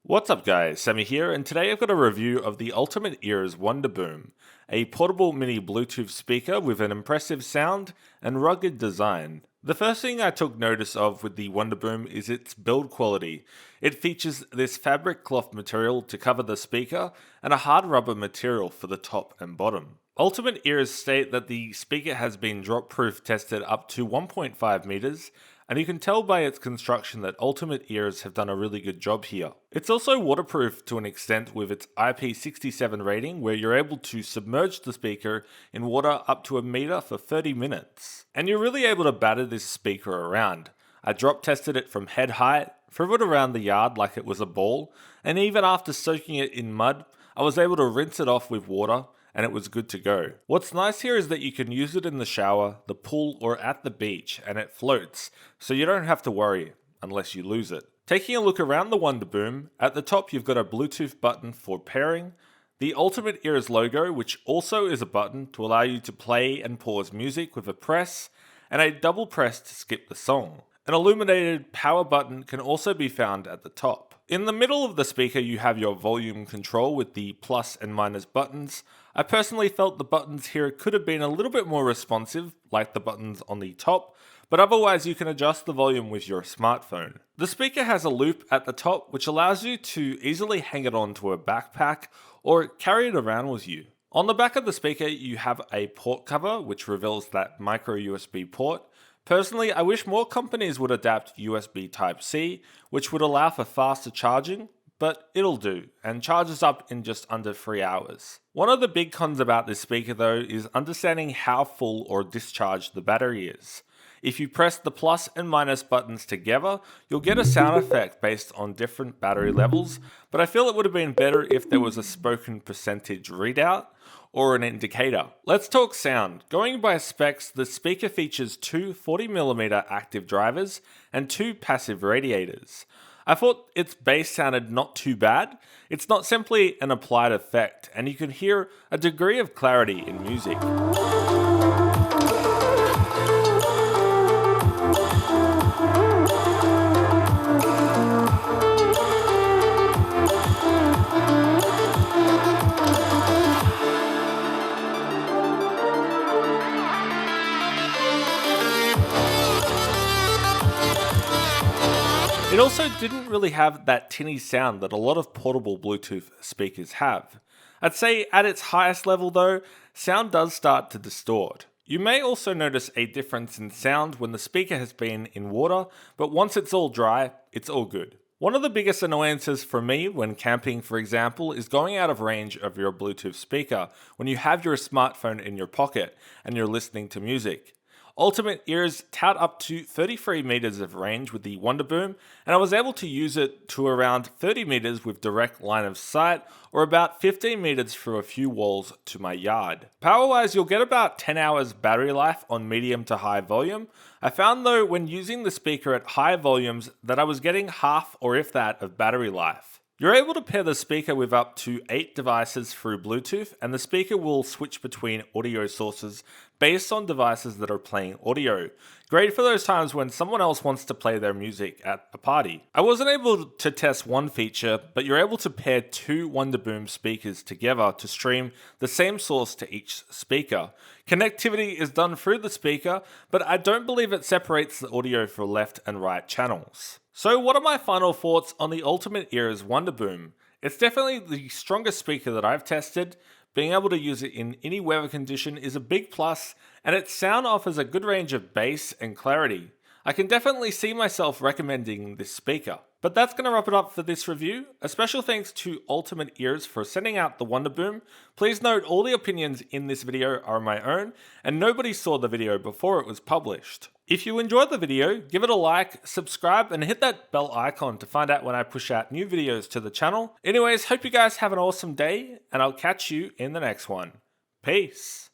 What's up guys, Sammy here, and today I've got a review of the Ultimate Ears WONDERBOOM, a portable mini Bluetooth speaker with an impressive sound and rugged design. The first thing I took notice of with the WONDERBOOM is its build quality. It features this fabric cloth material to cover the speaker and a hard rubber material for the top and bottom. Ultimate Ears state that the speaker has been drop-proof tested up to 1.5 meters, and you can tell by its construction that Ultimate Ears have done a really good job here. It's also waterproof to an extent with its IP67 rating, where you're able to submerge the speaker in water up to a meter for 30 minutes. And you're really able to batter this speaker around. I drop tested it from head height, threw it around the yard like it was a ball, and even after soaking it in mud, I was able to rinse it off with water, and it was good to go. What's nice here is that you can use it in the shower, the pool, or at the beach, and it floats, so you don't have to worry unless you lose it. Taking a look around the WONDERBOOM, at the top you've got a Bluetooth button for pairing, the Ultimate Ears logo, which also is a button to allow you to play and pause music with a press, and a double press to skip the song. An illuminated power button can also be found at the top. In the middle of the speaker you have your volume control with the plus and minus buttons. I personally felt the buttons here could have been a little bit more responsive, like the buttons on the top, but otherwise you can adjust the volume with your smartphone. The speaker has a loop at the top which allows you to easily hang it onto a backpack or carry it around with you. On the back of the speaker you have a port cover which reveals that micro USB port. Personally, I wish more companies would adapt USB Type-C, which would allow for faster charging, but it'll do, and charges up in just under 3 hours. One of the big cons about this speaker though is understanding how full or discharged the battery is. If you press the plus and minus buttons together, you'll get a sound effect based on different battery levels, but I feel it would have been better if there was a spoken percentage readout or an indicator. Let's talk sound. Going by specs, the speaker features two 40mm active drivers and two passive radiators. I thought its bass sounded not too bad. It's not simply an applied effect, and you can hear a degree of clarity in music. It also didn't really have that tinny sound that a lot of portable Bluetooth speakers have. I'd say at its highest level though, sound does start to distort. You may also notice a difference in sound when the speaker has been in water, but once it's all dry, it's all good. One of the biggest annoyances for me when camping, for example, is going out of range of your Bluetooth speaker when you have your smartphone in your pocket and you're listening to music. Ultimate Ears tout up to 33 meters of range with the WONDERBOOM, and I was able to use it to around 30 meters with direct line of sight, or about 15 meters through a few walls to my yard. Power-wise, you'll get about 10 hours battery life on medium to high volume. I found though, when using the speaker at high volumes, that I was getting half or if that of battery life. You're able to pair the speaker with up to 8 devices through Bluetooth, and the speaker will switch between audio sources based on devices that are playing audio. Great for those times when someone else wants to play their music at a party. I wasn't able to test one feature, but you're able to pair two WONDERBOOM speakers together to stream the same source to each speaker. Connectivity is done through the speaker, but I don't believe it separates the audio for left and right channels. So what are my final thoughts on the Ultimate Ears WONDERBOOM? It's definitely the strongest speaker that I've tested. Being able to use it in any weather condition is a big plus, and its sound offers a good range of bass and clarity. I can definitely see myself recommending this speaker. But that's going to wrap it up for this review. A special thanks to Ultimate Ears for sending out the WONDERBOOM. Please note all the opinions in this video are my own, and nobody saw the video before it was published. If you enjoyed the video, give it a like, subscribe, and hit that bell icon to find out when I push out new videos to the channel. Anyways, hope you guys have an awesome day, and I'll catch you in the next one. Peace.